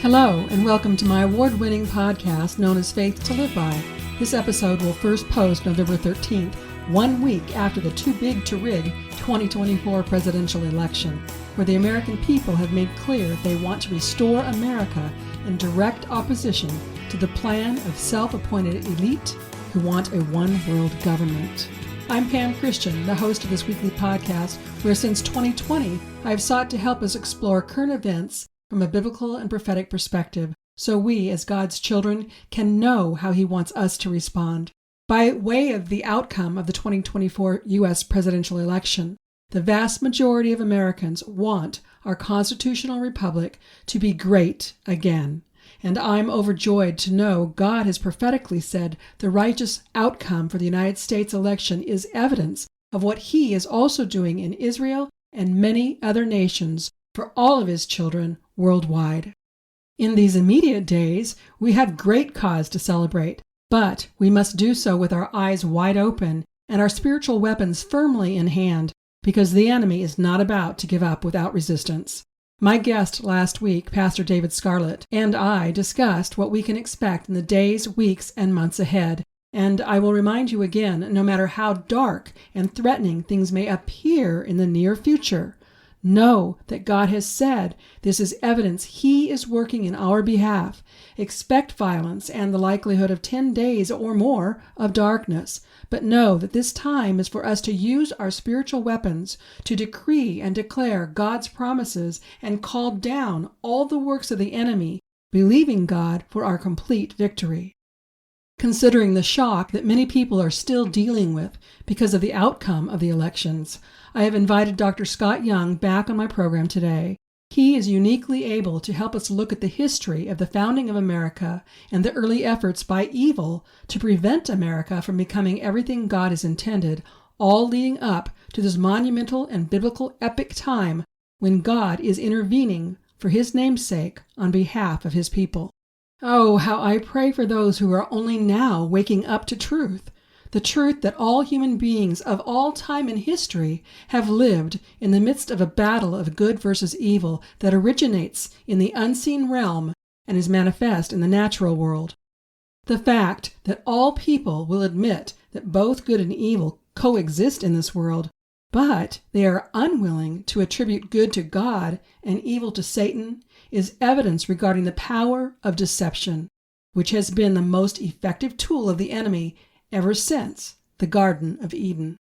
Hello, and welcome to my award-winning podcast known as Faith to Live By. This episode will first post November 13th, 1 week after the too big to rig 2024 presidential election, where the American people have made clear they want to restore America in direct opposition to the plan of self-appointed elite who want a one-world government. I'm Pam Christian, the host of this weekly podcast, where since 2020, I've sought to help us explore current events from a biblical and prophetic perspective, so we, as God's children, can know how He wants us to respond. By way of the outcome of the 2024 U.S. presidential election, the vast majority of Americans want our constitutional republic to be great again. And I'm overjoyed to know God has prophetically said the righteous outcome for the United States election is evidence of what He is also doing in Israel and many other nations for all of His children worldwide. In these immediate days, we have great cause to celebrate, but we must do so with our eyes wide open and our spiritual weapons firmly in hand, because the enemy is not about to give up without resistance. My guest last week, Pastor David Scarlett, and I discussed what we can expect in the days, weeks, and months ahead. And I will remind you again, no matter how dark and threatening things may appear in the near future, know that God has said this is evidence He is working in our behalf. Expect violence and the likelihood of 10 days or more of darkness, but know that this time is for us to use our spiritual weapons to decree and declare God's promises and call down all the works of the enemy, believing God for our complete victory. Considering the shock that many people are still dealing with because of the outcome of the elections, I have invited Dr. Scott Young back on my program today. He is uniquely able to help us look at the history of the founding of America and the early efforts by evil to prevent America from becoming everything God has intended, all leading up to this monumental and biblical epic time when God is intervening for His name's sake on behalf of His people. Oh, how I pray for those who are only now waking up to truth, the truth that all human beings of all time in history have lived in the midst of a battle of good versus evil that originates in the unseen realm and is manifest in the natural world. The fact that all people will admit that both good and evil coexist in this world, but they are unwilling to attribute good to God and evil to Satan, is evidence regarding the power of deception, which has been the most effective tool of the enemy ever since the Garden of Eden.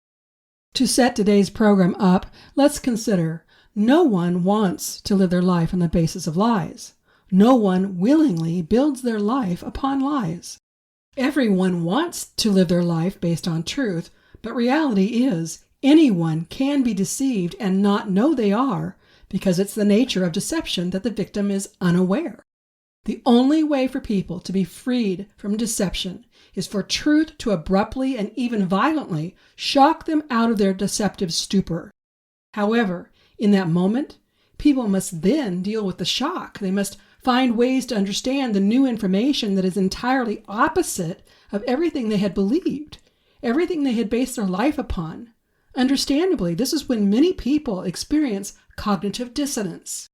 To set today's program up, let's consider no one wants to live their life on the basis of lies. No one willingly builds their life upon lies. Everyone wants to live their life based on truth, but reality is anyone can be deceived and not know they are, because it's the nature of deception that the victim is unaware. The only way for people to be freed from deception is for truth to abruptly and even violently shock them out of their deceptive stupor. However, in that moment, people must then deal with the shock. They must find ways to understand the new information that is entirely opposite of everything they had believed, everything they had based their life upon. Understandably, this is when many people experience cognitive dissonance.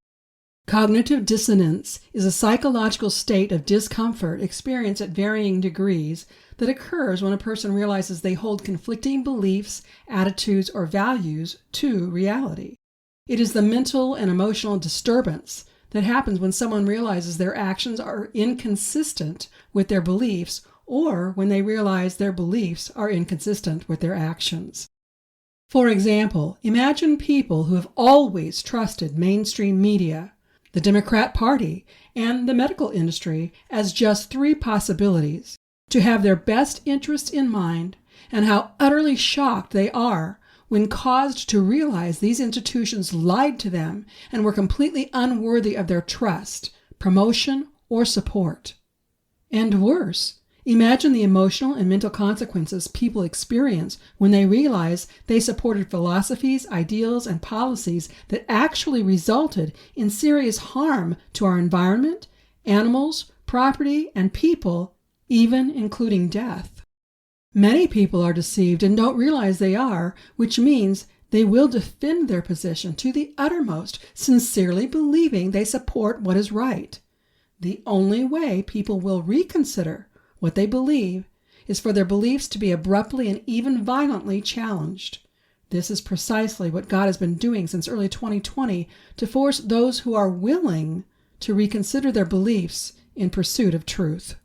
Cognitive dissonance is a psychological state of discomfort experienced at varying degrees that occurs when a person realizes they hold conflicting beliefs, attitudes, or values to reality. It is the mental and emotional disturbance that happens when someone realizes their actions are inconsistent with their beliefs, or when they realize their beliefs are inconsistent with their actions. For example, imagine people who have always trusted mainstream media, the Democrat Party, and the medical industry as just three possibilities to have their best interests in mind, and how utterly shocked they are when caused to realize these institutions lied to them and were completely unworthy of their trust, promotion, or support. And worse, imagine the emotional and mental consequences people experience when they realize they supported philosophies, ideals, and policies that actually resulted in serious harm to our environment, animals, property, and people, even including death. Many people are deceived and don't realize they are, which means they will defend their position to the uttermost, sincerely believing they support what is right. The only way people will reconsider what they believe is for their beliefs to be abruptly and even violently challenged. This is precisely what God has been doing since early 2020 to force those who are willing to reconsider their beliefs in pursuit of truth.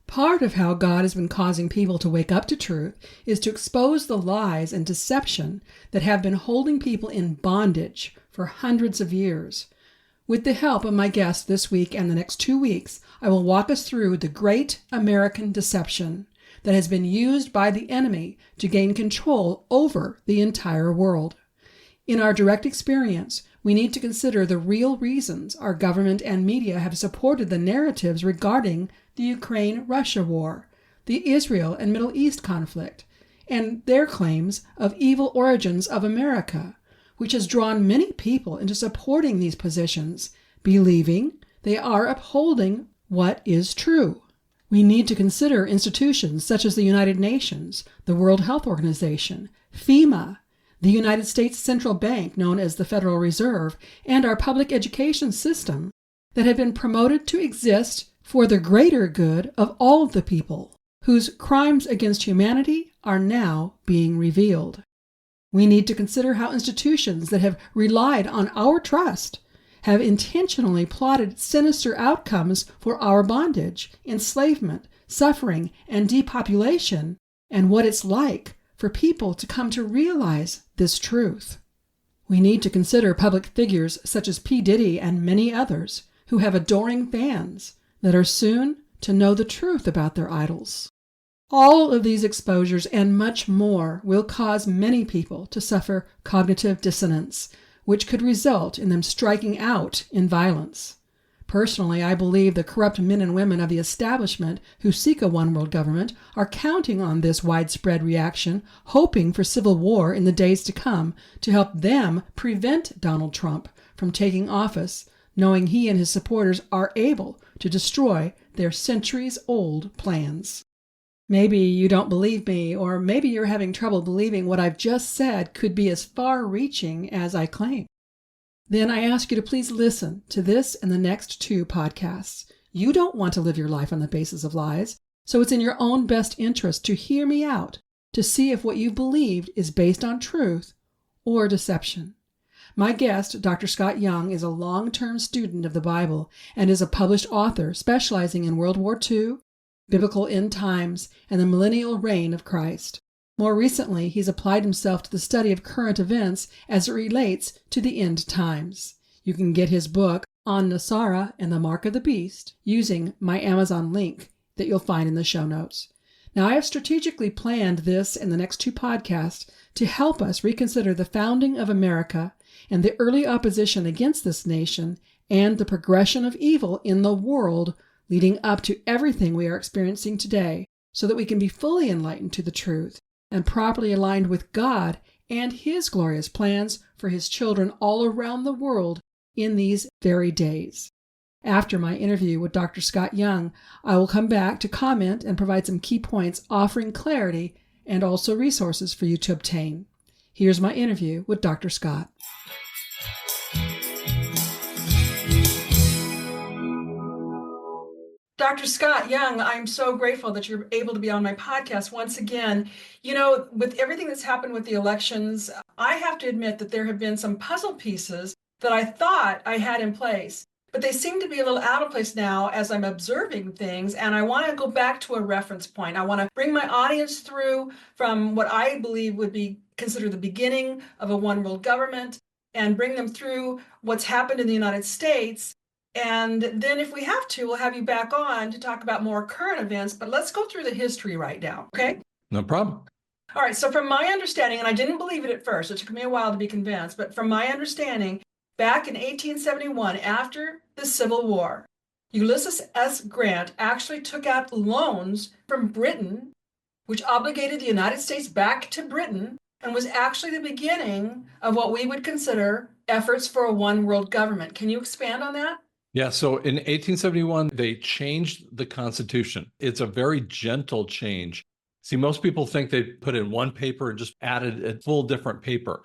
Part of how God has been causing people to wake up to truth is to expose the lies and deception that have been holding people in bondage for hundreds of years. With the help of my guest this week and the next 2 weeks, I will walk us through the great American deception that has been used by the enemy to gain control over the entire world. In our direct experience, we need to consider the real reasons our government and media have supported the narratives regarding the Ukraine-Russia war, the Israel and Middle East conflict, and their claims of evil origins of America, which has drawn many people into supporting these positions, believing they are upholding what is true. We need to consider institutions such as the United Nations, the World Health Organization, FEMA, the United States Central Bank, known as the Federal Reserve, and our public education system that have been promoted to exist for the greater good of all the people, whose crimes against humanity are now being revealed. We need to consider how institutions that have relied on our trust have intentionally plotted sinister outcomes for our bondage, enslavement, suffering, and depopulation, and what it's like for people to come to realize this truth. We need to consider public figures such as P. Diddy and many others who have adoring fans that are soon to know the truth about their idols. All of these exposures and much more will cause many people to suffer cognitive dissonance, which could result in them striking out in violence. Personally, I believe the corrupt men and women of the establishment who seek a one-world government are counting on this widespread reaction, hoping for civil war in the days to come to help them prevent Donald Trump from taking office, knowing he and his supporters are able to destroy their centuries-old plans. Maybe you don't believe me, or maybe you're having trouble believing what I've just said could be as far-reaching as I claim. Then I ask you to please listen to this and the next 2 podcasts. You don't want to live your life on the basis of lies, so it's in your own best interest to hear me out, to see if what you've believed is based on truth or deception. My guest, Dr. Scott Young, is a long-term student of the Bible and is a published author specializing in World War II, biblical end times, and the millennial reign of Christ. More recently, he's applied himself to the study of current events as it relates to the end times. You can get his book, On NESARA and the Mark of the Beast, using my Amazon link that you'll find in the show notes. Now, I have strategically planned this and the next 2 podcasts to help us reconsider the founding of America and the early opposition against this nation and the progression of evil in the world leading up to everything we are experiencing today, so that we can be fully enlightened to the truth and properly aligned with God and His glorious plans for His children all around the world in these very days. After my interview with Dr. Scott Young, I will come back to comment and provide some key points offering clarity and also resources for you to obtain. Here's my interview with Dr. Scott. Dr. Scott Young, I'm so grateful that you're able to be on my podcast once again. You know, with everything that's happened with the elections, I have to admit that there have been some puzzle pieces that I thought I had in place, but they seem to be a little out of place now as I'm observing things, and I want to go back to a reference point. I want to bring my audience through from what I believe would be considered the beginning of a one-world government and bring them through what's happened in the United States. And then if we have to, we'll have you back on to talk about more current events, but let's go through the history right now, okay? No problem. All right, so from my understanding, and I didn't believe it at first, it took me a while to be convinced, but from my understanding, back in 1871, after the Civil War, Ulysses S. Grant actually took out loans from Britain, which obligated the United States back to Britain, and was actually the beginning of what we would consider efforts for a one-world government. Can you expand on that? Yeah, so in 1871, they changed the Constitution. It's a very gentle change. See, most people think they put in one paper and just added a full different paper.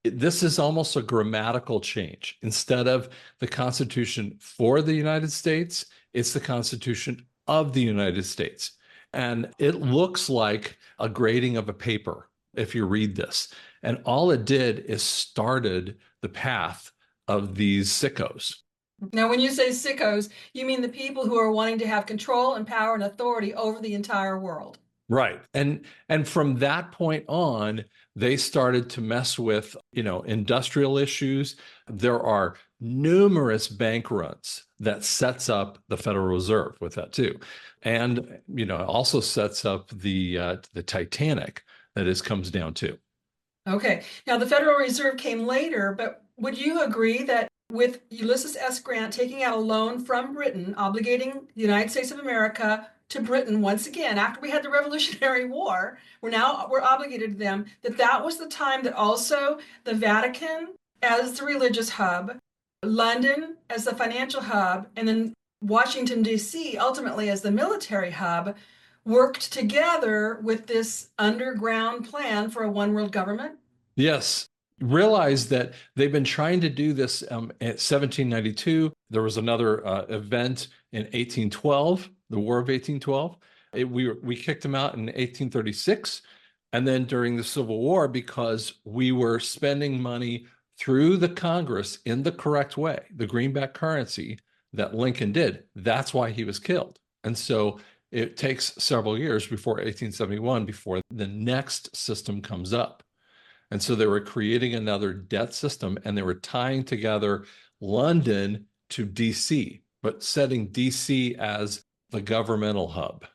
This is almost a grammatical change. Instead of the Constitution for the United States, it's the Constitution of the United States. And it looks like a grading of a paper if you read this. And all it did is started the path of these sickos. Now, when you say sickos, you mean the people who are wanting to have control and power and authority over the entire world. Right. And from that point on, they started to mess with, industrial issues. There are numerous bank runs that sets up the Federal Reserve with that too. And, also sets up the Titanic that this comes down to. Okay. Now, the Federal Reserve came later, but would you agree that with Ulysses S. Grant taking out a loan from Britain, obligating the United States of America to Britain once again, after we had the Revolutionary War, we're obligated to them, that was the time that also the Vatican as the religious hub, London as the financial hub, and then Washington, D.C. ultimately as the military hub, worked together with this underground plan for a one world government? Yes. Realize that they've been trying to do this at 1792. There was another event in 1812, the War of 1812. We kicked them out in 1836. And then during the Civil War, because we were spending money through the Congress in the correct way, the greenback currency that Lincoln did, that's why he was killed. And so it takes several years before 1871, before the next system comes up. And so they were creating another debt system, and they were tying together London to DC, but setting DC as the governmental hub.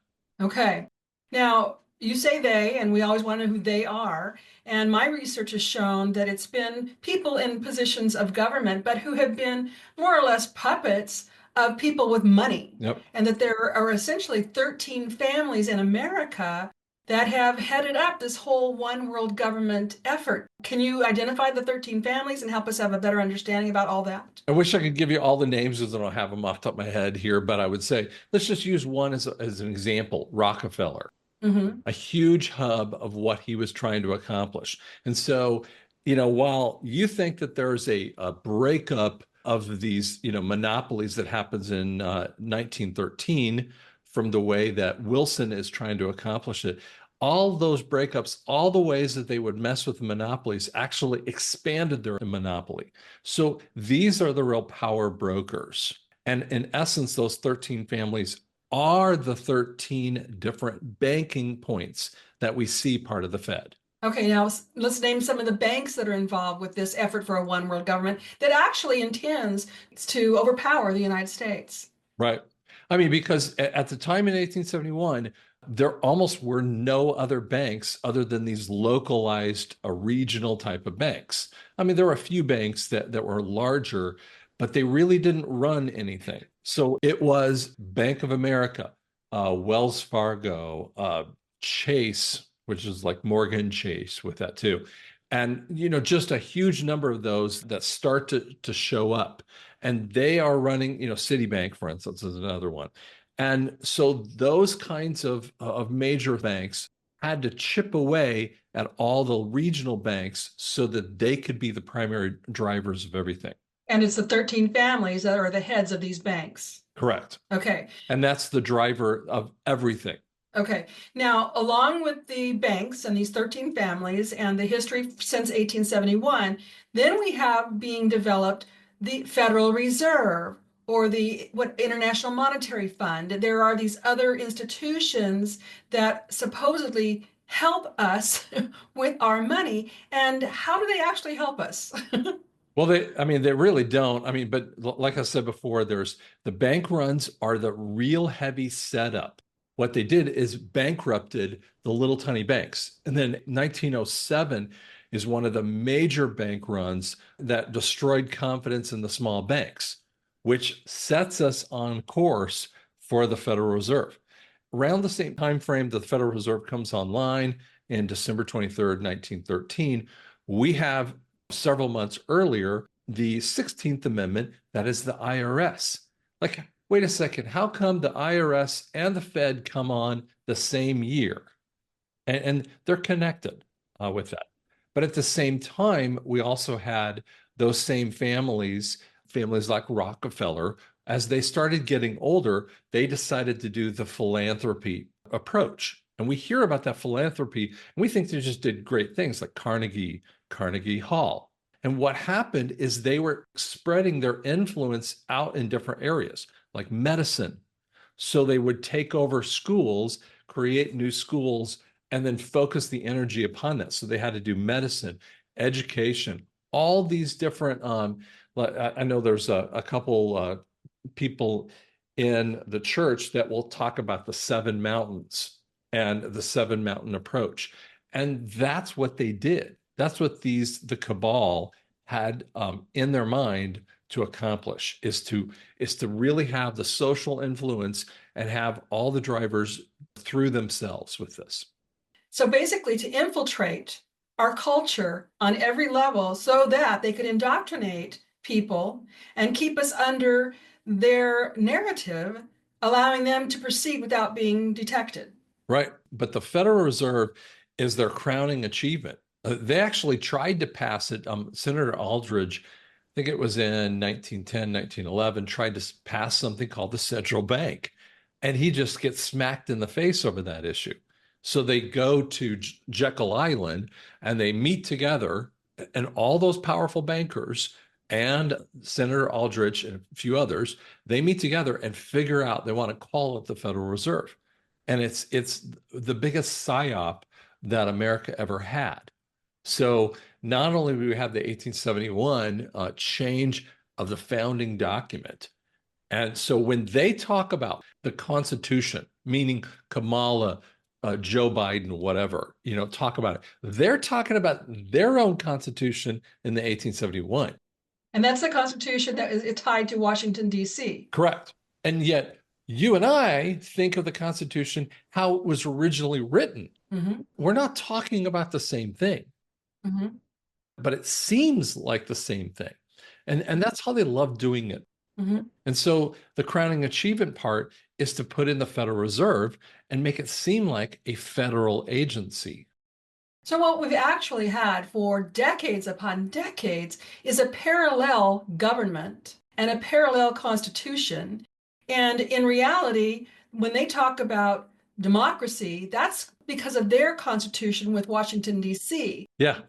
Okay. Now, you say they, and we always want to know who they are. And my research has shown that it's been people in positions of government, but who have been more or less puppets of people with money. Yep. And that there are essentially 13 families in America that have headed up this whole one world government effort. Can you identify the 13 families and help us have a better understanding about all that? I wish I could give you all the names because I don't have them off the top of my head here, but I would say, let's just use one as an example, Rockefeller. Mm-hmm. A huge hub of what he was trying to accomplish. And so, while you think that there's a breakup of these, monopolies that happens in 1913 from the way that Wilson is trying to accomplish it, all those breakups, all the ways that they would mess with the monopolies actually expanded their monopoly. So these are the real power brokers. And in essence, those 13 families are the 13 different banking points that we see part of the Fed. Okay, now let's name some of the banks that are involved with this effort for a one world government that actually intends to overpower the United States. Right. I mean, because at the time in 1871, there almost were no other banks other than these localized, regional type of banks. I mean, there were a few banks that were larger, but they really didn't run anything. So it was Bank of America, Wells Fargo, Chase, which is like Morgan Chase with that too. And, just a huge number of those that start to show up. And they are running, Citibank, for instance, is another one. And so those kinds of major banks had to chip away at all the regional banks so that they could be the primary drivers of everything. And it's the 13 families that are the heads of these banks. Correct. Okay. And that's the driver of everything. Okay. Now, along with the banks and these 13 families and the history since 1871, then we have being developed the Federal Reserve or the International Monetary Fund. There are these other institutions that supposedly help us with our money. And how do they actually help us? Well, they really don't. But like I said before, there's the bank runs are the real heavy setup. What they did is bankrupted the little tiny banks. And then 1907 is one of the major bank runs that destroyed confidence in the small banks, which sets us on course for the Federal Reserve. Around the same time frame that the Federal Reserve comes online in December 23rd, 1913, we have several months earlier the 16th Amendment, that is the IRS. Like, wait a second, how come the IRS and the Fed come on the same year? And they're connected with that. But at the same time, we also had those same families, families like Rockefeller, as they started getting older, they decided to do the philanthropy approach. And we hear about that philanthropy, and we think they just did great things like Carnegie Hall. And what happened is they were spreading their influence out in different areas, like medicine. So they would take over schools, create new schools, and then focus the energy upon that. So they had to do medicine, education, all these different. I know there's a couple people in the church that will talk about the seven mountains and the seven mountain approach. And that's what they did. That's what the cabal had in their mind to accomplish is to really have the social influence and have all the drivers through themselves with this. So basically to infiltrate our culture on every level so that they could indoctrinate people and keep us under their narrative, allowing them to proceed without being detected. Right. But the Federal Reserve is their crowning achievement. They actually tried to pass it. Senator Aldridge, I think it was in 1910, 1911, tried to pass something called the central bank. And he just gets smacked in the face over that issue. So they go to Jekyll Island and they meet together, and all those powerful bankers and Senator Aldrich and a few others, they meet together and figure out they want to call it the Federal Reserve. And it's the biggest psyop that America ever had. So not only do we have the 1871 change of the founding document, and so when they talk about the Constitution, meaning Kamala, Joe Biden, whatever, talk about it, they're talking about their own Constitution in the 1871. And that's the Constitution that is tied to Washington, D.C. Correct. And yet you and I think of the Constitution how it was originally written. Mm-hmm. We're not talking about the same thing. Mm-hmm. But it seems like the same thing. And that's how they love doing it. Mm-hmm. And so the crowning achievement part is to put in the Federal Reserve and make it seem like a federal agency. So what we've actually had for decades upon decades is a parallel government and a parallel constitution. And in reality, when they talk about democracy, that's because of their constitution with Washington, D.C. Yeah.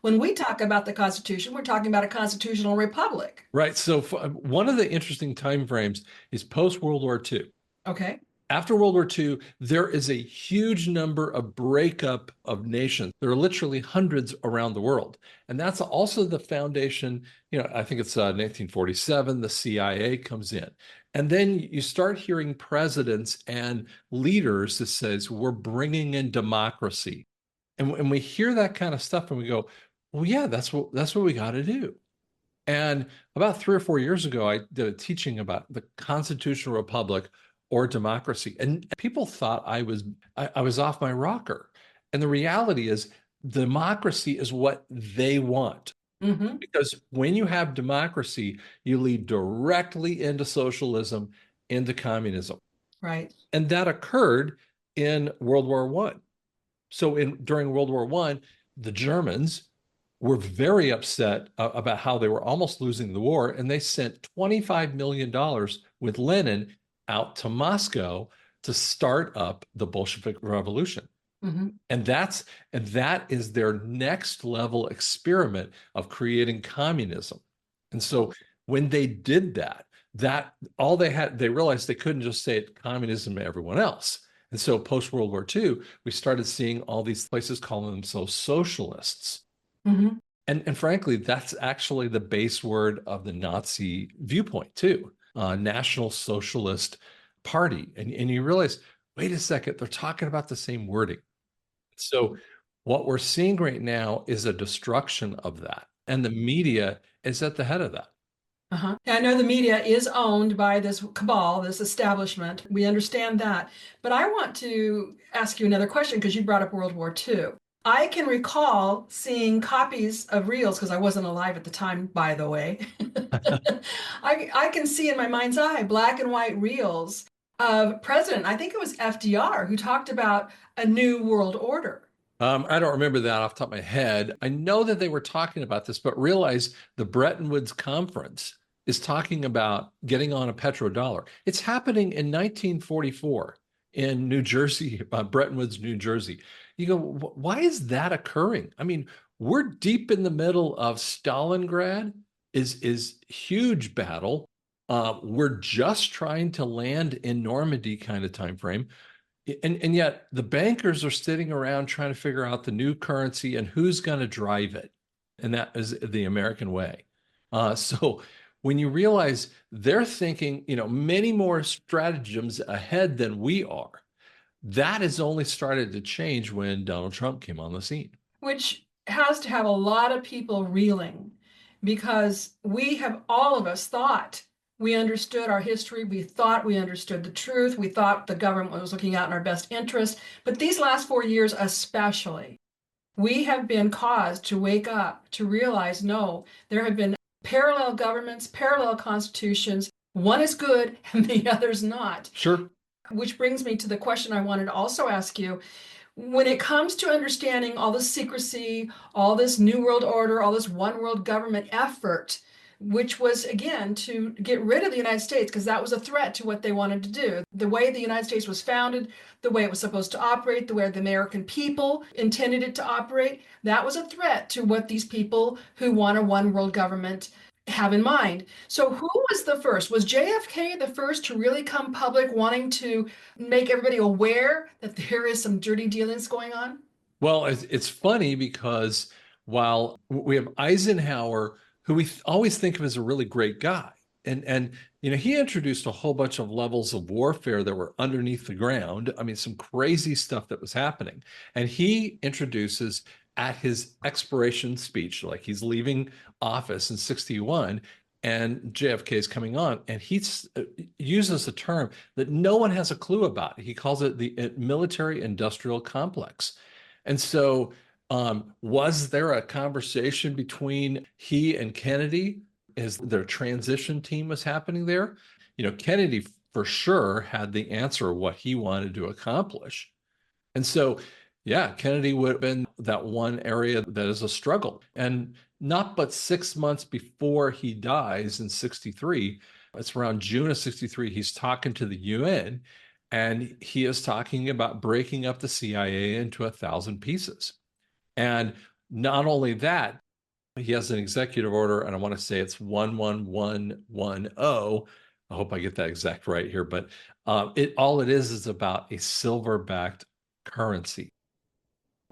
When we talk about the Constitution, we're talking about a constitutional republic. Right. So one of the interesting time frames is post-World War II. Okay. After World War II, there is a huge number of breakup of nations. There are literally hundreds around the world. And that's also the foundation, I think it's 1947, the CIA comes in. And then you start hearing presidents and leaders that says, we're bringing in democracy. And we hear that kind of stuff and we go, well, yeah, that's what we got to do. And about 3 or 4 years ago, I did a teaching about the constitutional republic or democracy. And people thought I was off my rocker. And the reality is democracy is what they want. Mm-hmm. Because when you have democracy, you lead directly into socialism, into communism. Right. And that occurred in World War I. So during World War I, the Germans were very upset about how they were almost losing the war, and they sent $25 million with Lenin out to Moscow to start up the Bolshevik Revolution. Mm-hmm. And that is their next level experiment of creating communism. And so when they did that all they realized they couldn't just say it communism to everyone else. And so post-World War II, we started seeing all these places calling themselves socialists. Mm-hmm. And frankly, that's actually the base word of the Nazi viewpoint too, National Socialist Party. And you realize, wait a second, they're talking about the same wording. So what we're seeing right now is a destruction of that. And the media is at the head of that. Uh-huh. I know the media is owned by this cabal, this establishment. We understand that. But I want to ask you another question because you brought up World War II. I can recall seeing copies of reels, because I wasn't alive at the time, by the way. I can see in my mind's eye black and white reels of President, I think it was FDR, who talked about a new world order. I don't remember that off the top of my head. I know that they were talking about this, but realize the Bretton Woods Conference is talking about getting on a petrodollar. It's happening in 1944 in New Jersey, Bretton Woods, New Jersey. You go, why is that occurring? I mean, we're deep in the middle of Stalingrad is huge battle. We're just trying to land in Normandy kind of time frame. And yet the bankers are sitting around trying to figure out the new currency and who's going to drive it. And that is the American way. So when you realize they're thinking, many more stratagems ahead than we are, that has only started to change when Donald Trump came on the scene. Which has to have a lot of people reeling, because all of us thought we understood our history. We thought we understood the truth. We thought the government was looking out in our best interest. But these last 4 years, especially, we have been caused to wake up, to realize, no, there have been parallel governments, parallel constitutions. One is good and the other's not. Sure. Which brings me to the question I wanted to also ask you. When it comes to understanding all this secrecy, all this New World Order, all this one world government effort, which was, again, to get rid of the United States, because that was a threat to what they wanted to do. The way the United States was founded, the way it was supposed to operate, the way the American people intended it to operate, that was a threat to what these people who want a one world government have in mind. So who was the first? Was JFK the first to really come public, wanting to make everybody aware that there is some dirty dealings going on? Well, it's funny because while we have Eisenhower, who we always think of as a really great guy, and he introduced a whole bunch of levels of warfare that were underneath the ground. I mean, some crazy stuff that was happening. And he introduces at his expiration speech, like he's leaving office in 61, and JFK is coming on, and he uses a term that no one has a clue about. He calls it the military industrial complex. And so was there a conversation between he and Kennedy as their transition team was happening there? Kennedy for sure had the answer of what he wanted to accomplish. And so, yeah, Kennedy would have been that one area that is a struggle. And not but 6 months before he dies in 63, it's around June of 63, he's talking to the UN, and he is talking about breaking up the CIA into 1,000 pieces. And not only that, he has an executive order, and I want to say it's 11110. I hope I get that exact right here, but all it is about a silver-backed currency.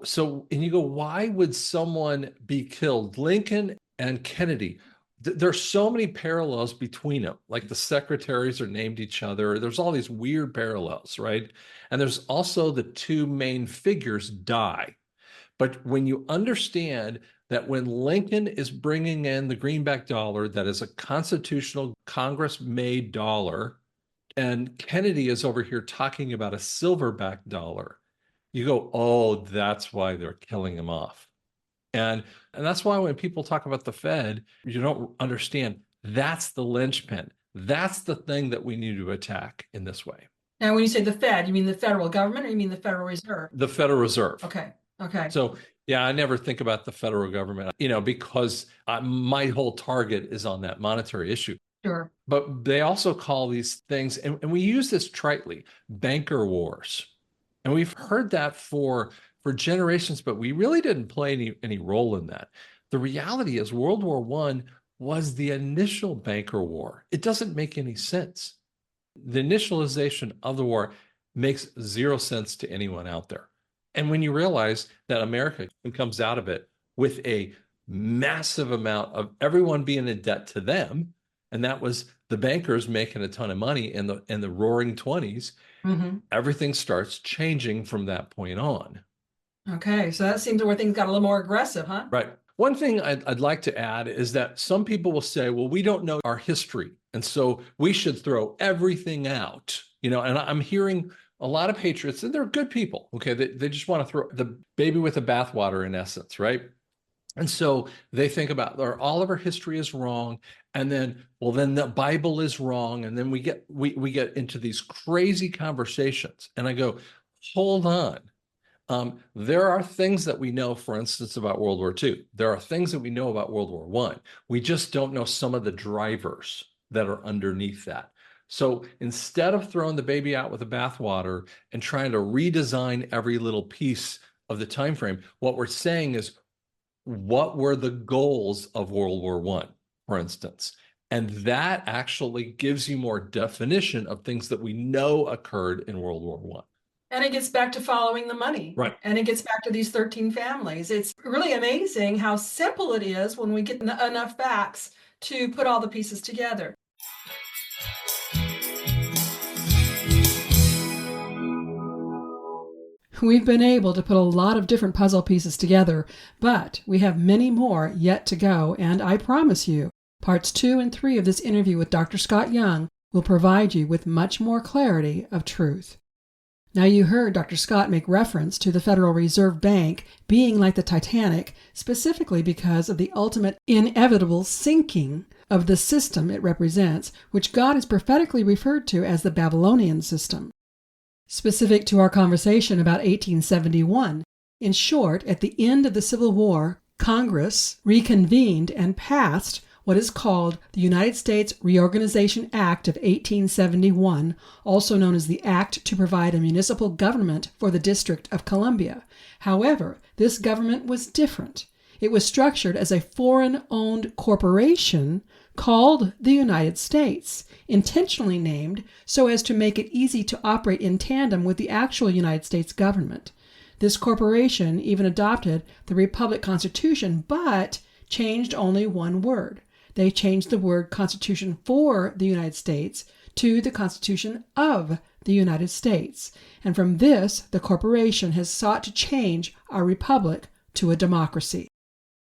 So, and you go, why would someone be killed? Lincoln and Kennedy, there's so many parallels between them. Like the secretaries are named each other. There's all these weird parallels, right? And there's also the two main figures die. But when you understand that when Lincoln is bringing in the greenback dollar, that is a constitutional Congress-made dollar, and Kennedy is over here talking about a silverback dollar, you go, oh, that's why they're killing him off. And that's why when people talk about the Fed, you don't understand that's the linchpin. That's the thing that we need to attack in this way. Now, when you say the Fed, you mean the federal government, or you mean the Federal Reserve? The Federal Reserve. Okay. So, yeah, I never think about the federal government, because my whole target is on that monetary issue. Sure. But they also call these things, and we use this tritely, banker wars. And we've heard that for generations, but we really didn't play any role in that. The reality is World War I was the initial banker war. It doesn't make any sense. The initialization of the war makes zero sense to anyone out there. And when you realize that America comes out of it with a massive amount of everyone being in debt to them, and that was the bankers making a ton of money in the roaring 20s, everything starts changing from that point on. Okay, so that seems where things got a little more aggressive, huh? Right. One thing I'd like to add is that some people will say, well, we don't know our history, and so we should throw everything out. And I'm hearing a lot of patriots, and they're good people, okay? They just want to throw the baby with the bathwater in essence, right? And so they think about all of our history is wrong, and then the Bible is wrong, and then we get into these crazy conversations. And I go, hold on. There are things that we know, for instance, about World War II. There are things that we know about World War I. We just don't know some of the drivers that are underneath that. So instead of throwing the baby out with the bathwater and trying to redesign every little piece of the time frame, what we're saying is, what were the goals of World War I, for instance? And that actually gives you more definition of things that we know occurred in World War I. And it gets back to following the money. Right. And it gets back to these 13 families. It's really amazing how simple it is when we get enough facts to put all the pieces together. We've been able to put a lot of different puzzle pieces together, but we have many more yet to go, and I promise you, parts 2 and 3 of this interview with Dr. Scott Young will provide you with much more clarity of truth. Now, you heard Dr. Scott make reference to the Federal Reserve Bank being like the Titanic, specifically because of the ultimate inevitable sinking of the system it represents, which God has prophetically referred to as the Babylonian system. Specific to our conversation about 1871, in short, at the end of the Civil War, Congress reconvened and passed what is called the United States Reorganization Act of 1871, also known as the Act to Provide a Municipal Government for the District of Columbia. However, this government was different. It was structured as a foreign-owned corporation called the United States, intentionally named so as to make it easy to operate in tandem with the actual United States government. This corporation even adopted the Republic Constitution, but changed only one word. They changed the word Constitution for the United States to the Constitution of the United States. And from this, the corporation has sought to change our republic to a democracy.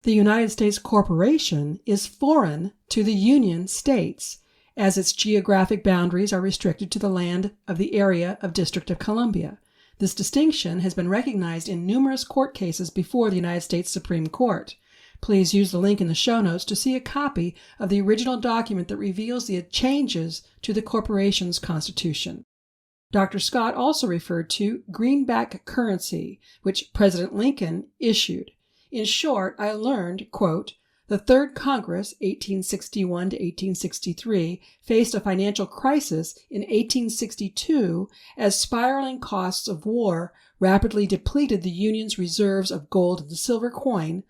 The United States Corporation is foreign to the Union States, as its geographic boundaries are restricted to the land of the area of District of Columbia. This distinction has been recognized in numerous court cases before the United States Supreme Court. Please use the link in the show notes to see a copy of the original document that reveals the changes to the corporation's constitution. Dr. Scott also referred to greenback currency, which President Lincoln issued. In short, I learned, quote, the Third Congress, 1861 to 1863, faced a financial crisis in 1862 as spiraling costs of war rapidly depleted the Union's reserves of gold and silver coin,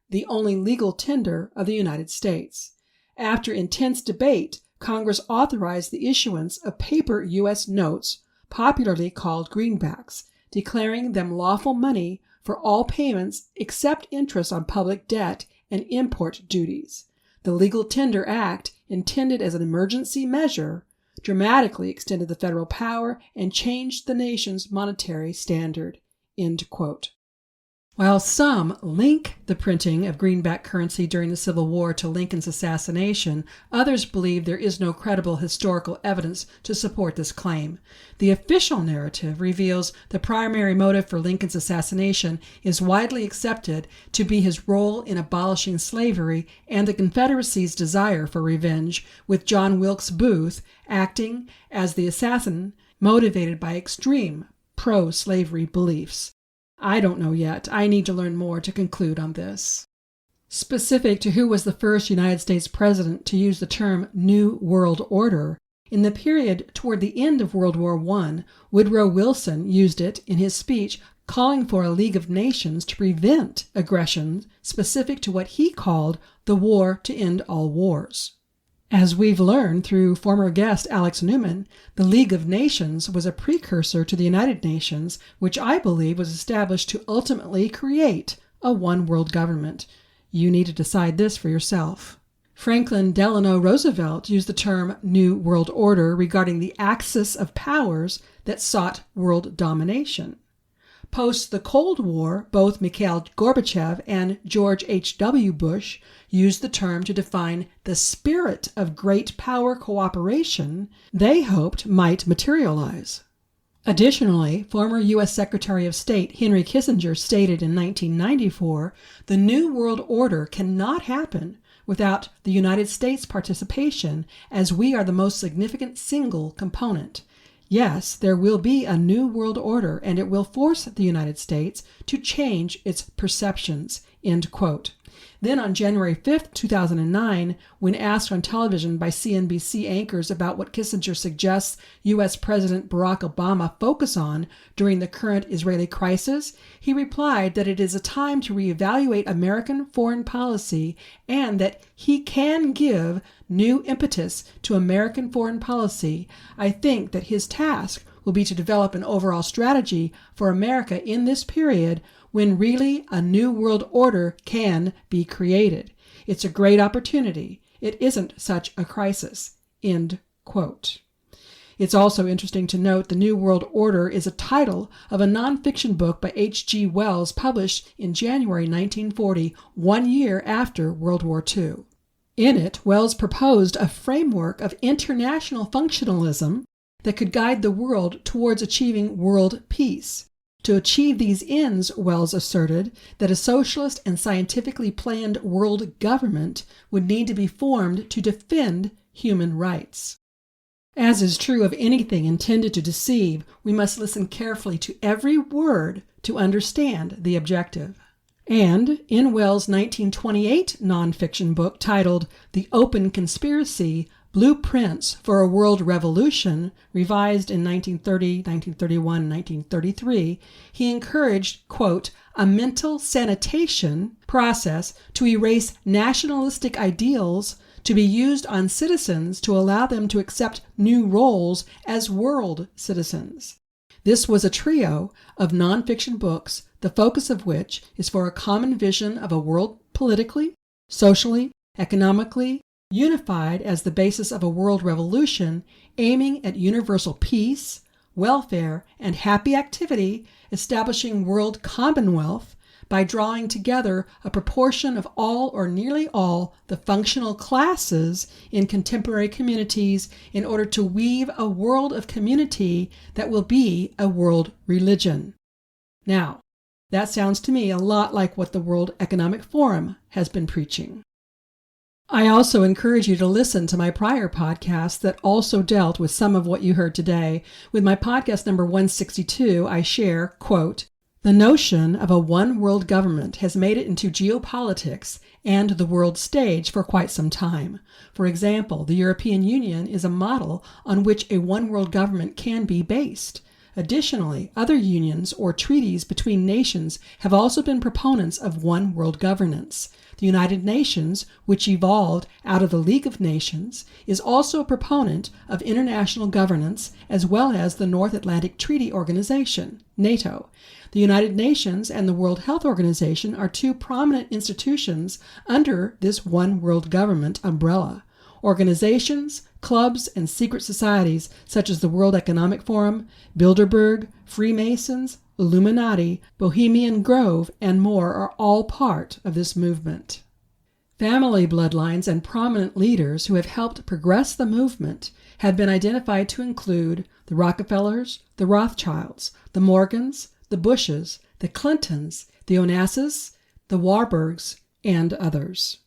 the only legal tender of the United States. After intense debate, Congress authorized the issuance of paper U.S. notes, popularly called greenbacks, declaring them lawful money for all payments except interest on public debt and import duties. The Legal Tender Act, intended as an emergency measure, dramatically extended the federal power and changed the nation's monetary standard. End quote. While some link the printing of greenback currency during the Civil War to Lincoln's assassination, others believe there is no credible historical evidence to support this claim. The official narrative reveals the primary motive for Lincoln's assassination is widely accepted to be his role in abolishing slavery and the Confederacy's desire for revenge, with John Wilkes Booth acting as the assassin motivated by extreme pro-slavery beliefs. I don't know yet. I need to learn more to conclude on this. Specific to who was the first United States president to use the term New World Order, in the period toward the end of World War I, Woodrow Wilson used it in his speech calling for a League of Nations to prevent aggression specific to what he called the war to end all wars. As we've learned through former guest Alex Newman, the League of Nations was a precursor to the United Nations, which I believe was established to ultimately create a one-world government. You need to decide this for yourself. Franklin Delano Roosevelt used the term New World Order regarding the axis of powers that sought world domination. Post the Cold War, both Mikhail Gorbachev and George H.W. Bush used the term to define the spirit of great power cooperation they hoped might materialize. Additionally, former U.S. Secretary of State Henry Kissinger stated in 1994, "The New World Order cannot happen without the United States participation, as we are the most significant single component. Yes, there will be a new world order, and it will force the United States to change its perceptions, end quote. Then on January 5, 2009, when asked on television by CNBC anchors about what Kissinger suggests U.S. President Barack Obama focus on during the current Israeli crisis, he replied that it is a time to reevaluate American foreign policy and that he can give new impetus to American foreign policy. I think that his task will be to develop an overall strategy for America in this period when really a new world order can be created. It's a great opportunity. It isn't such a crisis. End quote. It's also interesting to note the New World Order is a title of a nonfiction book by H.G. Wells published in January 1940, 1 year after World War II. In it, Wells proposed a framework of international functionalism that could guide the world towards achieving world peace. To achieve these ends, Wells asserted that a socialist and scientifically planned world government would need to be formed to defend human rights. As is true of anything intended to deceive, we must listen carefully to every word to understand the objective. And in Wells' 1928 nonfiction book titled The Open Conspiracy, Blueprints for a World Revolution, revised in 1930, 1931, and 1933, he encouraged, quote, a mental sanitation process to erase nationalistic ideals to be used on citizens to allow them to accept new roles as world citizens. This was a trio of nonfiction books, the focus of which is for a common vision of a world politically, socially, economically, unified as the basis of a world revolution aiming at universal peace, welfare, and happy activity, establishing world commonwealth by drawing together a proportion of all or nearly all the functional classes in contemporary communities in order to weave a world of community that will be a world religion. Now, that sounds to me a lot like what the World Economic Forum has been preaching. I also encourage you to listen to my prior podcasts that also dealt with some of what you heard today. With my podcast number 162, I share, quote, the notion of a one world government has made it into geopolitics and the world stage for quite some time. For example, the European Union is a model on which a one world government can be based. Additionally, other unions or treaties between nations have also been proponents of one world governance. The United Nations, which evolved out of the League of Nations, is also a proponent of international governance as well as the North Atlantic Treaty Organization, NATO. The United Nations and the World Health Organization are two prominent institutions under this one world government umbrella. Organizations, clubs, and secret societies such as the World Economic Forum, Bilderberg, Freemasons, Illuminati, Bohemian Grove, and more are all part of this movement. Family bloodlines and prominent leaders who have helped progress the movement have been identified to include the Rockefellers, the Rothschilds, the Morgans, the Bushes, the Clintons, the Onassis, the Warburgs, and others.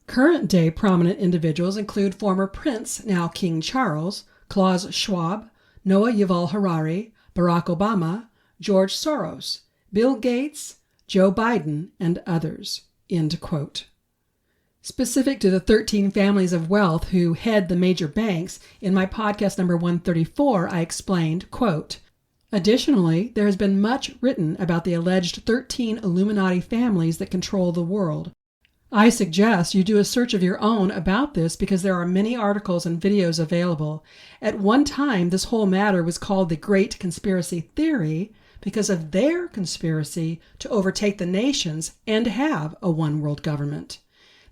Current-day prominent individuals include former Prince, now King Charles, Klaus Schwab, Noah Yuval Harari, Barack Obama, George Soros, Bill Gates, Joe Biden, and others. End quote. Specific to the 13 families of wealth who head the major banks, in my podcast number 134, I explained, quote, additionally, there has been much written about the alleged 13 Illuminati families that control the world. I suggest you do a search of your own about this because there are many articles and videos available. At one time, this whole matter was called the Great Conspiracy Theory because of their conspiracy to overtake the nations and have a one-world government.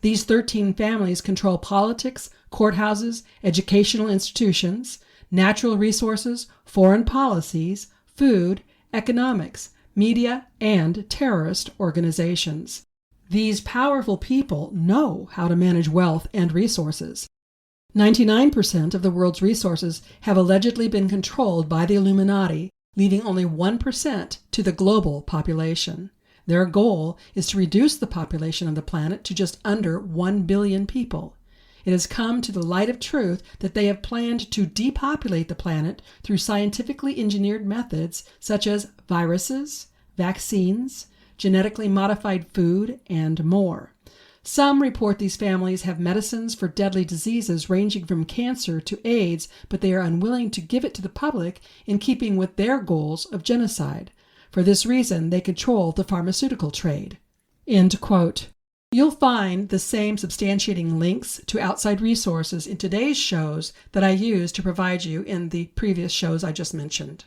These 13 families control politics, courthouses, educational institutions, natural resources, foreign policies, food, economics, media, and terrorist organizations. These powerful people know how to manage wealth and resources. 99% of the world's resources have allegedly been controlled by the Illuminati, leaving only 1% to the global population. Their goal is to reduce the population of the planet to just under 1 billion people. It has come to the light of truth that they have planned to depopulate the planet through scientifically engineered methods such as viruses, vaccines, genetically modified food, and more. Some report these families have medicines for deadly diseases ranging from cancer to AIDS, but they are unwilling to give it to the public in keeping with their goals of genocide. For this reason, they control the pharmaceutical trade. End quote. You'll find the same substantiating links to outside resources in today's shows that I used to provide you in the previous shows I just mentioned.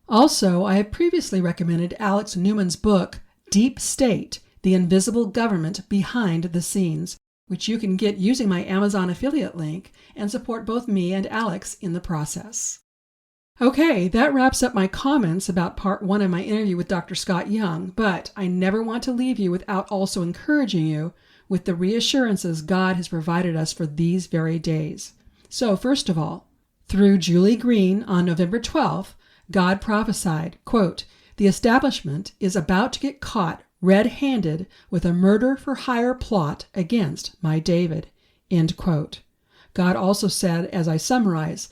Also, I have previously recommended Alex Newman's book, Deep State, The Invisible Government Behind the Scenes, which you can get using my Amazon affiliate link and support both me and Alex in the process. Okay, that wraps up my comments about part 1 of my interview with Dr. Scott Young, but I never want to leave you without also encouraging you with the reassurances God has provided us for these very days. So, first of all, through Julie Green on November 12th, God prophesied, quote, "The establishment is about to get caught red-handed with a murder-for-hire plot against my David," end quote. God also said, as I summarize,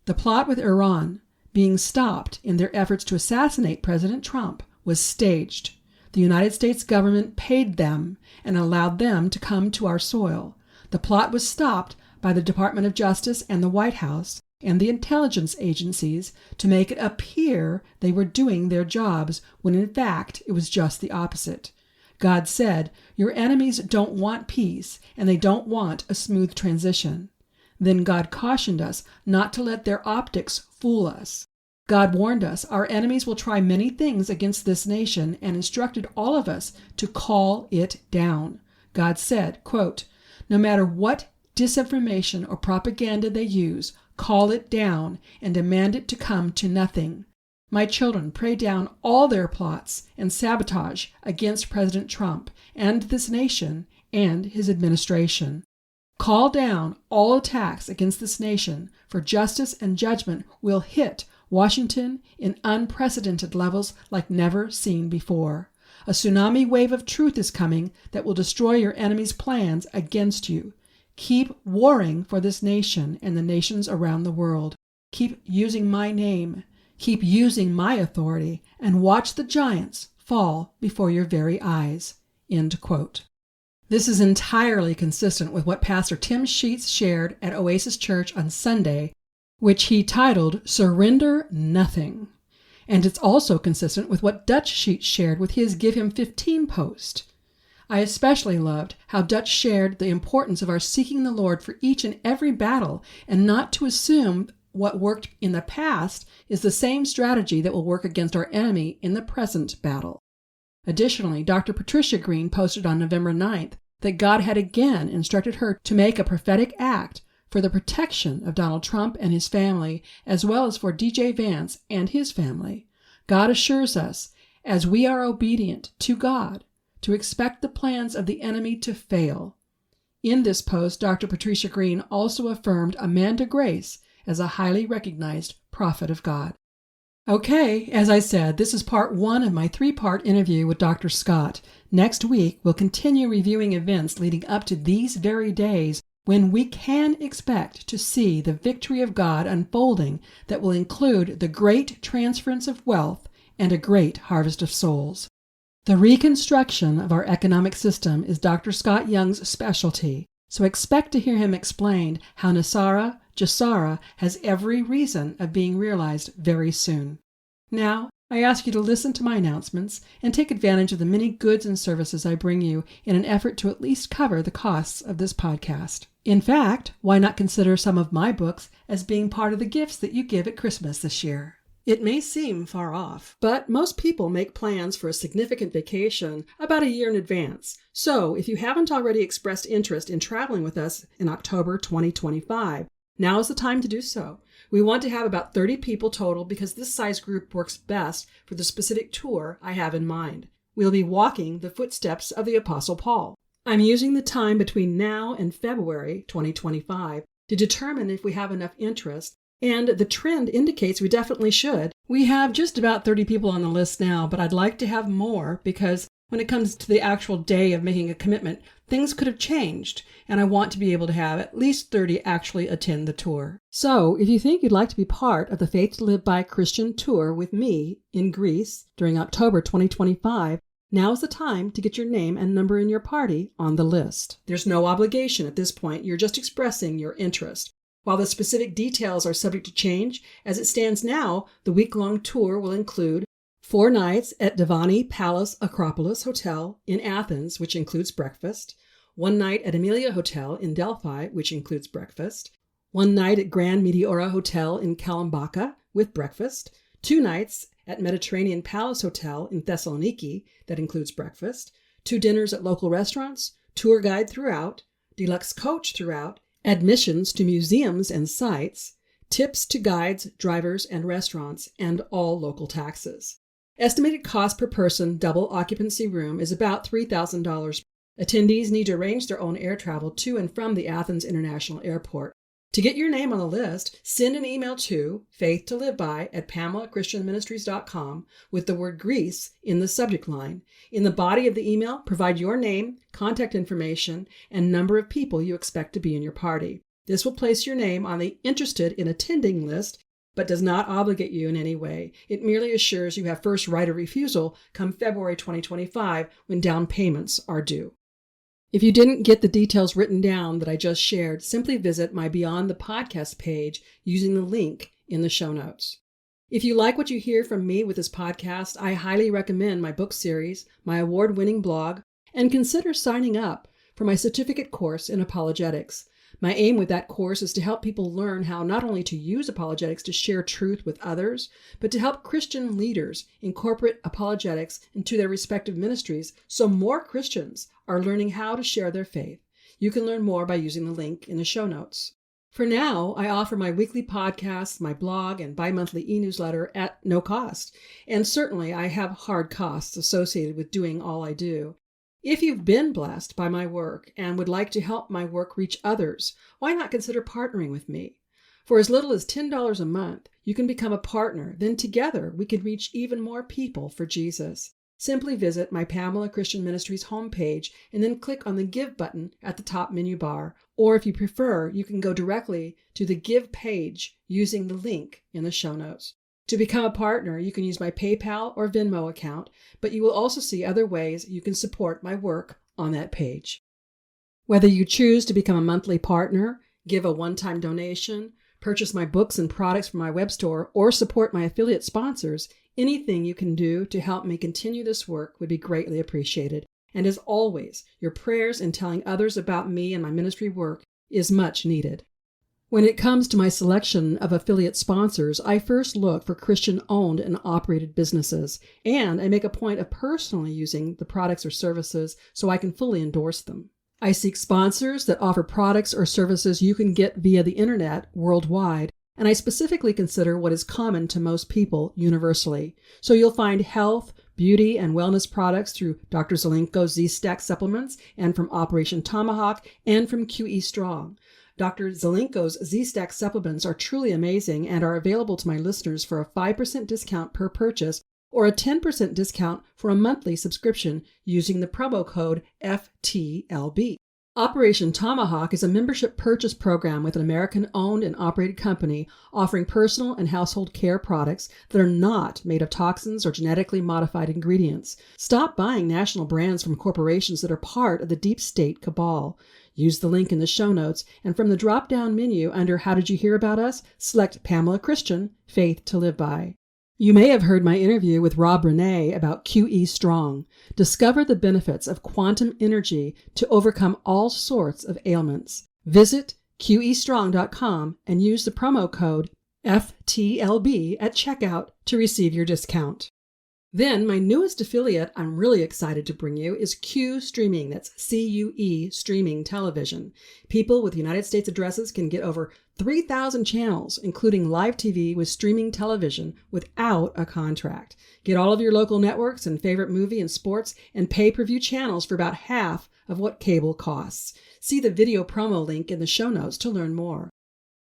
the plot with Iran being stopped in their efforts to assassinate President Trump was staged. The United States government paid them and allowed them to come to our soil. The plot was stopped by the Department of Justice and the White House and the intelligence agencies to make it appear they were doing their jobs when in fact it was just the opposite. God said, "Your enemies don't want peace and they don't want a smooth transition." Then God cautioned us not to let their optics fool us. God warned us our enemies will try many things against this nation and instructed all of us to call it down. God said, quote, "No matter what disinformation or propaganda they use, call it down and demand it to come to nothing. My children, pray down all their plots and sabotage against President Trump and this nation and his administration. Call down all attacks against this nation, for justice and judgment will hit Washington in unprecedented levels like never seen before. A tsunami wave of truth is coming that will destroy your enemy's plans against you. Keep warring for this nation and the nations around the world. Keep using my name. Keep using my authority, and watch the giants fall before your very eyes." End quote. This is entirely consistent with what Pastor Tim Sheets shared at Oasis Church on Sunday, which he titled Surrender Nothing. And it's also consistent with what Dutch Sheets shared with his Give Him 15 post. I especially loved how Dutch shared the importance of our seeking the Lord for each and every battle and not to assume what worked in the past is the same strategy that will work against our enemy in the present battle. Additionally, Dr. Patricia Green posted on November 9th that God had again instructed her to make a prophetic act for the protection of Donald Trump and his family, as well as for DJ Vance and his family. God assures us, as we are obedient to God, to expect the plans of the enemy to fail. In this post, Dr. Patricia Green also affirmed Amanda Grace as a highly recognized prophet of God. Okay, as I said, this is part 1 of my 3-part interview with Dr. Scott. Next week, we'll continue reviewing events leading up to these very days when we can expect to see the victory of God unfolding that will include the great transference of wealth and a great harvest of souls. The reconstruction of our economic system is Dr. Scott Young's specialty, so expect to hear him explain how NESARA, GESARA has every reason of being realized very soon. Now, I ask you to listen to my announcements and take advantage of the many goods and services I bring you in an effort to at least cover the costs of this podcast. In fact, why not consider some of my books as being part of the gifts that you give at Christmas this year? It may seem far off, but most people make plans for a significant vacation about a year in advance. So, if you haven't already expressed interest in traveling with us in October 2025, now is the time to do so. We want to have about 30 people total because this size group works best for the specific tour I have in mind. We'll be walking the footsteps of the Apostle Paul. I'm using the time between now and February 2025 to determine if we have enough interest, and the trend indicates we definitely should. We have just about 30 people on the list now, but I'd like to have more because When it comes to the actual day of making a commitment, things could have changed, and I want to be able to have at least 30 actually attend the tour. So, if you think you'd like to be part of the Faith to Live By Christian tour with me in Greece during October 2025, now's the time to get your name and number in your party on the list. There's no obligation at this point. You're just expressing your interest. While the specific details are subject to change, as it stands now, the week-long tour will include 4 nights at Divani Palace Acropolis Hotel in Athens, which includes breakfast, 1 night at Amelia Hotel in Delphi, which includes breakfast, 1 night at Grand Meteora Hotel in Kalambaka with breakfast, 2 nights at Mediterranean Palace Hotel in Thessaloniki, that includes breakfast, 2 dinners at local restaurants, tour guide throughout, deluxe coach throughout, admissions to museums and sites, tips to guides, drivers, and restaurants, and all local taxes. Estimated cost per person double occupancy room is about $3,000. Attendees need to arrange their own air travel to and from the Athens International Airport. To get your name on the list, send an email to faithtoliveby@PamelaChristianMinistries.com with the word Greece in the subject line. In the body of the email, provide your name, contact information, and number of people you expect to be in your party. This will place your name on the interested in attending list, but does not obligate you in any way. It merely assures you have first right of refusal come February 2025 when down payments are due. If you didn't get the details written down that I just shared, simply visit my Beyond the Podcast page using the link in the show notes. If you like what you hear from me with this podcast, I highly recommend my book series, my award-winning blog, and consider signing up for my certificate course in apologetics. My aim with that course is to help people learn how not only to use apologetics to share truth with others, but to help Christian leaders incorporate apologetics into their respective ministries so more Christians are learning how to share their faith. You can learn more by using the link in the show notes. For now, I offer my weekly podcasts, my blog, and bi-monthly e-newsletter at no cost. And certainly I have hard costs associated with doing all I do. If you've been blessed by my work and would like to help my work reach others, why not consider partnering with me? For as little as $10 a month, you can become a partner. Then together we can reach even more people for Jesus. Simply visit my Pamela Christian Ministries homepage and then click on the Give button at the top menu bar. Or if you prefer, you can go directly to the Give page using the link in the show notes. To become a partner, you can use my PayPal or Venmo account, but you will also see other ways you can support my work on that page. Whether you choose to become a monthly partner, give a one-time donation, purchase my books and products from my web store, or support my affiliate sponsors, anything you can do to help me continue this work would be greatly appreciated. And as always, your prayers and telling others about me and my ministry work is much needed. When it comes to my selection of affiliate sponsors, I first look for Christian-owned and operated businesses, and I make a point of personally using the products or services so I can fully endorse them. I seek sponsors that offer products or services you can get via the internet worldwide, and I specifically consider what is common to most people universally. So you'll find health, beauty, and wellness products through Dr. Zelenko's Z-Stack supplements and from Operation Tomahawk and from QE Strong. Dr. Zelenko's Z-Stack supplements are truly amazing and are available to my listeners for a 5% discount per purchase or a 10% discount for a monthly subscription using the promo code FTLB. Operation Tomahawk is a membership purchase program with an American-owned and operated company offering personal and household care products that are not made of toxins or genetically modified ingredients. Stop buying national brands from corporations that are part of the deep state cabal. Use the link in the show notes, and from the drop-down menu under How Did You Hear About Us, select Pamela Christian, Faith to Live By. You may have heard my interview with Rob Renee about QE Strong. Discover the benefits of quantum energy to overcome all sorts of ailments. Visit QEstrong.com and use the promo code FTLB at checkout to receive your discount. Then my newest affiliate I'm really excited to bring you is Q Streaming. That's CUE Streaming Television. People with United States addresses can get over 3,000 channels, including live TV with streaming television without a contract. Get all of your local networks and favorite movie and sports and pay-per-view channels for about half of what cable costs. See the video promo link in the show notes to learn more.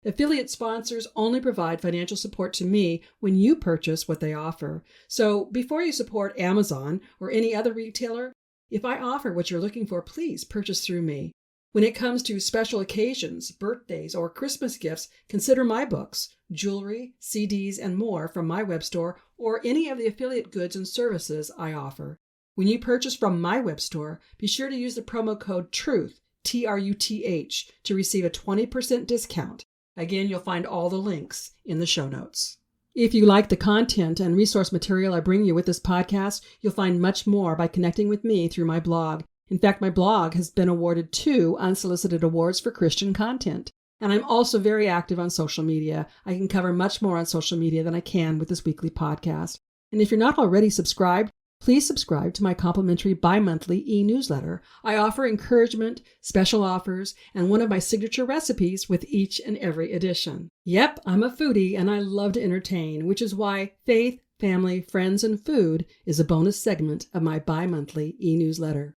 Affiliate sponsors only provide financial support to me when you purchase what they offer. So before you support Amazon or any other retailer, If I offer what you're looking for, please purchase through me. When it comes to special occasions, birthdays, or Christmas gifts, consider my books, jewelry, CDs, and more from my web store or any of the affiliate goods and services I offer. When you purchase from my web store, be sure to use the promo code TRUTH, TRUTH, to receive a 20% discount. Again, you'll find all the links in the show notes. If you like the content and resource material I bring you with this podcast, you'll find much more by connecting with me through my blog. In fact, my blog has been awarded 2 unsolicited awards for Christian content. And I'm also very active on social media. I can cover much more on social media than I can with this weekly podcast. And if you're not already subscribed, please subscribe to my complimentary bi-monthly e-newsletter. I offer encouragement, special offers, and one of my signature recipes with each and every edition. Yep, I'm a foodie and I love to entertain, which is why Faith, Family, Friends, and Food is a bonus segment of my bi-monthly e-newsletter.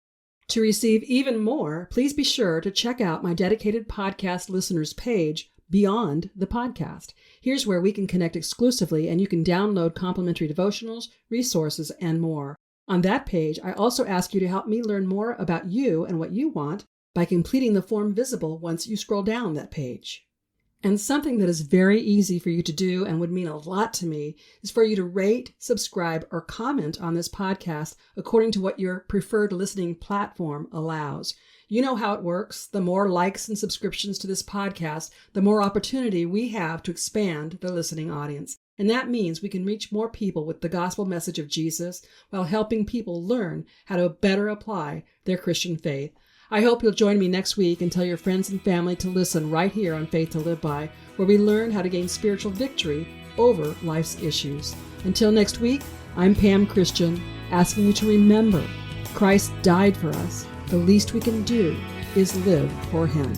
To receive even more, please be sure to check out my dedicated podcast listeners page, Beyond the Podcast. Here's where we can connect exclusively and you can download complimentary devotionals, resources, and more. On that page, I also ask you to help me learn more about you and what you want by completing the form visible once you scroll down that page. And something that is very easy for you to do and would mean a lot to me is for you to rate, subscribe, or comment on this podcast according to what your preferred listening platform allows. You know how it works. The more likes and subscriptions to this podcast, the more opportunity we have to expand the listening audience. And that means we can reach more people with the gospel message of Jesus while helping people learn how to better apply their Christian faith. I hope you'll join me next week and tell your friends and family to listen right here on Faith to Live By, where we learn how to gain spiritual victory over life's issues. Until next week, I'm Pam Christian, asking you to remember Christ died for us. The least we can do is live for Him.